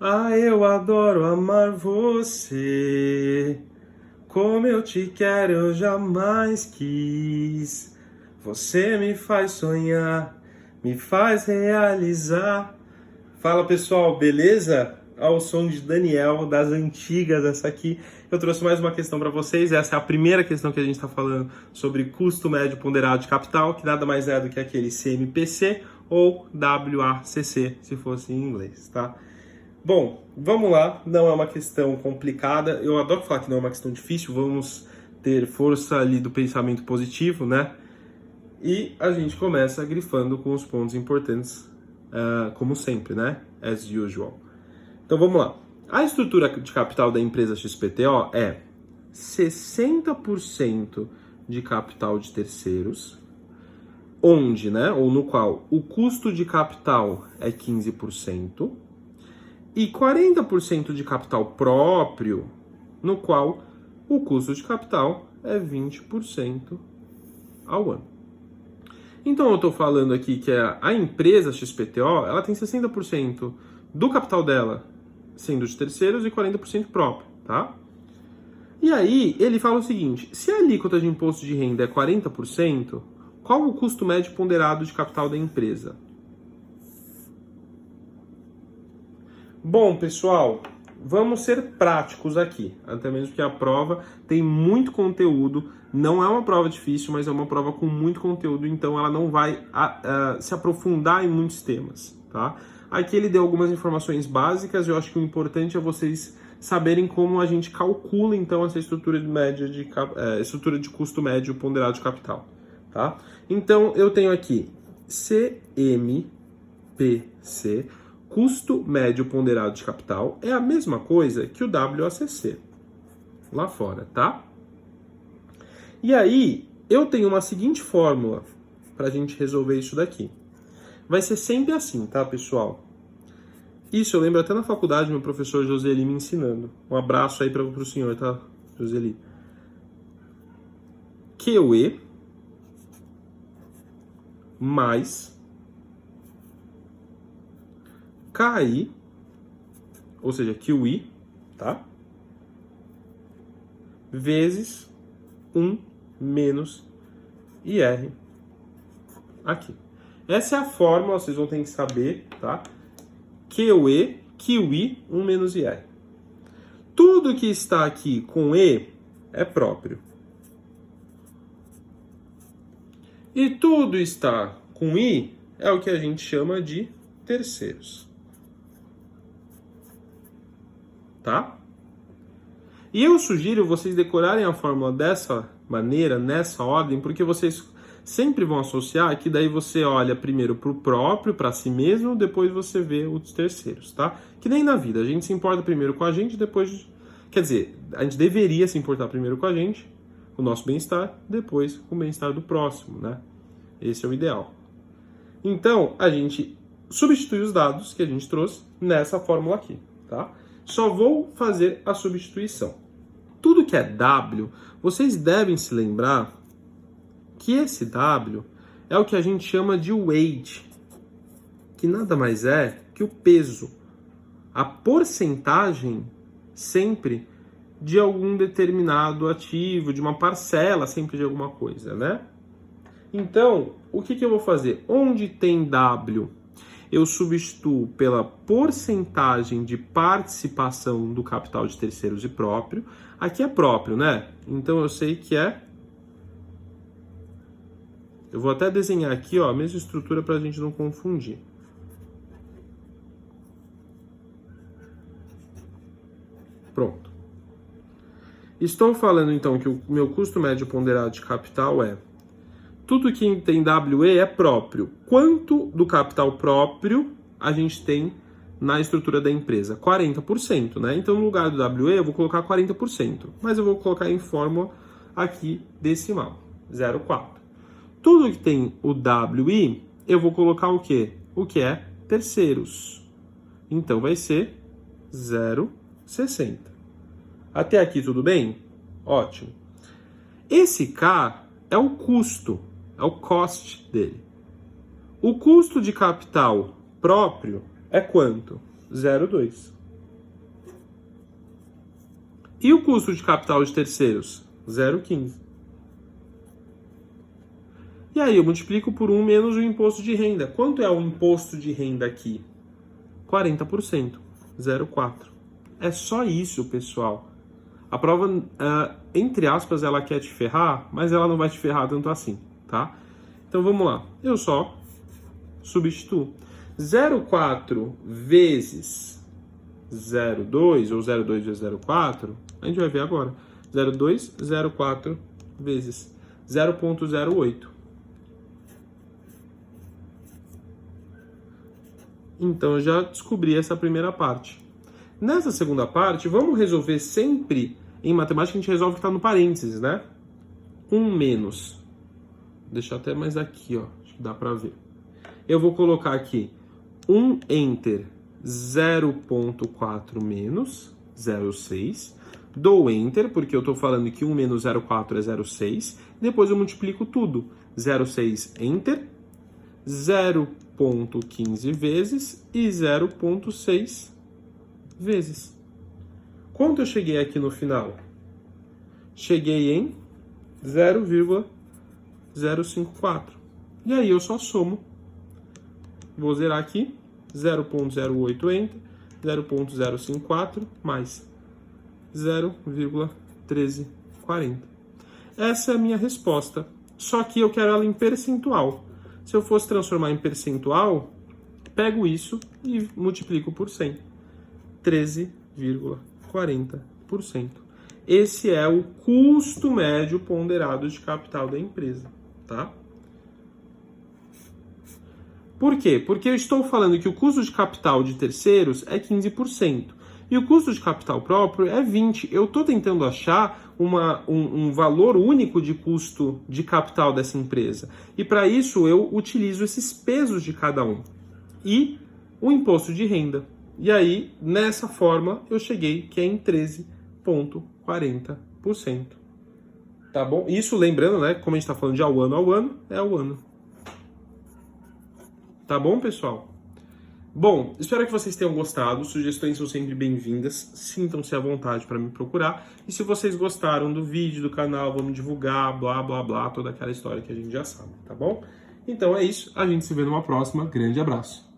Ah, eu adoro amar você. Como eu te quero, eu jamais quis. Você me faz sonhar, me faz realizar. Fala pessoal, beleza? Ao som de Daniel, das antigas, essa aqui. Eu trouxe mais uma questão para vocês. Essa é a primeira questão que a gente está falando sobre custo médio ponderado de capital, que nada mais é do que aquele CMPC ou WACC, se fosse em inglês, tá? Bom, vamos lá. Não é uma questão complicada. Eu adoro falar que não é uma questão difícil. Vamos ter força ali do pensamento positivo, né? E a gente começa grifando com os pontos importantes, como sempre, né? As usual. Então vamos lá. A estrutura de capital da empresa XPTO é 60% de capital de terceiros, onde, né, ou no qual o custo de capital é 15%, e 40% de capital próprio, no qual o custo de capital é 20% ao ano. Então eu estou falando aqui que a empresa XPTO, ela tem 60% do capital dela sendo de terceiros e 40% próprio, tá? E aí ele fala o seguinte, se a alíquota de imposto de renda é 40%, qual o custo médio ponderado de capital da empresa? Bom, pessoal, vamos ser práticos aqui, até mesmo porque a prova tem muito conteúdo, não é uma prova difícil, mas é uma prova com muito conteúdo, então ela não vai se aprofundar em muitos temas, tá? Aqui ele deu algumas informações básicas, eu acho que o importante é vocês saberem como a gente calcula, então, essa estrutura de custo médio ponderado de capital, tá? Então, eu tenho aqui CMPC, custo médio ponderado de capital, é a mesma coisa que o WACC, lá fora, tá? E aí, eu tenho uma seguinte fórmula para a gente resolver isso daqui. Vai ser sempre assim, tá, pessoal? Isso eu lembro até na faculdade, meu professor Joseli me ensinando. Um abraço aí para o senhor, tá, Joseli? QE mais KI, ou seja, QI, tá? Vezes 1 menos IR aqui. Essa é a fórmula, vocês vão ter que saber, tá? QI, 1 menos IR. Tudo que está aqui com E é próprio. E tudo está com I é o que a gente chama de terceiros. Tá? E eu sugiro vocês decorarem a fórmula dessa maneira, nessa ordem, porque vocês sempre vão associar que daí você olha primeiro para o próprio, para si mesmo, depois você vê os terceiros, tá? Que nem na vida, a gente se importa primeiro com a gente, depois... Quer dizer, a gente deveria se importar primeiro com a gente, com o nosso bem-estar, depois com o bem-estar do próximo, né? Esse é o ideal. Então, a gente substitui os dados que a gente trouxe nessa fórmula aqui, tá? Só vou fazer a substituição. Tudo que é W, vocês devem se lembrar que esse W é o que a gente chama de weight, que nada mais é que o peso, a porcentagem sempre de algum determinado ativo, de uma parcela sempre de alguma coisa, né? Então, o que eu vou fazer? Onde tem W, eu substituo pela porcentagem de participação do capital de terceiros e próprio. Aqui é próprio, né? Então eu sei que é... Eu vou até desenhar aqui, ó, a mesma estrutura para a gente não confundir. Pronto. Estou falando então que o meu custo médio ponderado de capital é... Tudo que tem WE é próprio. Quanto do capital próprio a gente tem na estrutura da empresa? 40%, né? Então, no lugar do WE, eu vou colocar 40%. Mas eu vou colocar em fórmula aqui decimal, 0,4. Tudo que tem o WI, eu vou colocar o quê? O que é terceiros. Então, vai ser 0,60. Até aqui tudo bem? Ótimo. Esse K é o custo, é o cost dele. O custo de capital próprio é quanto? 0,2. E o custo de capital de terceiros? 0,15. E aí eu multiplico por 1 menos o imposto de renda. Quanto é o imposto de renda aqui? 40%, 0,4. É só isso, pessoal. A prova, entre aspas, ela quer te ferrar, mas ela não vai te ferrar tanto assim, tá? Então vamos lá. Eu só substituo. 0,4 vezes 0,2 ou 0,2 vezes 0,4, a gente vai ver agora. 0,2, 0,4 vezes 0,08. Então, eu já descobri essa primeira parte. Nessa segunda parte, vamos resolver sempre, em matemática, a gente resolve o que está no parênteses, né? 1 menos. Vou deixar até mais aqui, ó. Acho que dá para ver. Eu vou colocar aqui 1 enter 0,4 menos 0,6. Dou enter, porque eu estou falando que 1 menos 0,4 é 0,6. Depois eu multiplico tudo. 0,6 enter, 0,15 vezes e 0,6 vezes. Quanto eu cheguei aqui no final? Cheguei em 0,054. E aí eu só somo. Vou zerar aqui. 0,08 enter, 0,054 mais 0,1340. Essa é a minha resposta. Só que eu quero ela em percentual. Se eu fosse transformar em percentual, pego isso e multiplico por 100. 13,40%. Esse é o custo médio ponderado de capital da empresa, tá? Por quê? Porque eu estou falando que o custo de capital de terceiros é 15%. E o custo de capital próprio é 20%. Eu estou tentando achar um valor único de custo de capital dessa empresa. E para isso eu utilizo esses pesos de cada um. E o imposto de renda. E aí, nessa forma, eu cheguei que é em 13,40%. Tá bom? Isso lembrando, né? Como a gente está falando de ao ano, é ao ano. Tá bom, pessoal? Bom, espero que vocês tenham gostado. Sugestões são sempre bem-vindas. Sintam-se à vontade para me procurar. E se vocês gostaram do vídeo, do canal, vamos divulgar, blá, blá, blá, toda aquela história que a gente já sabe, tá bom? Então é isso. A gente se vê numa próxima. Grande abraço.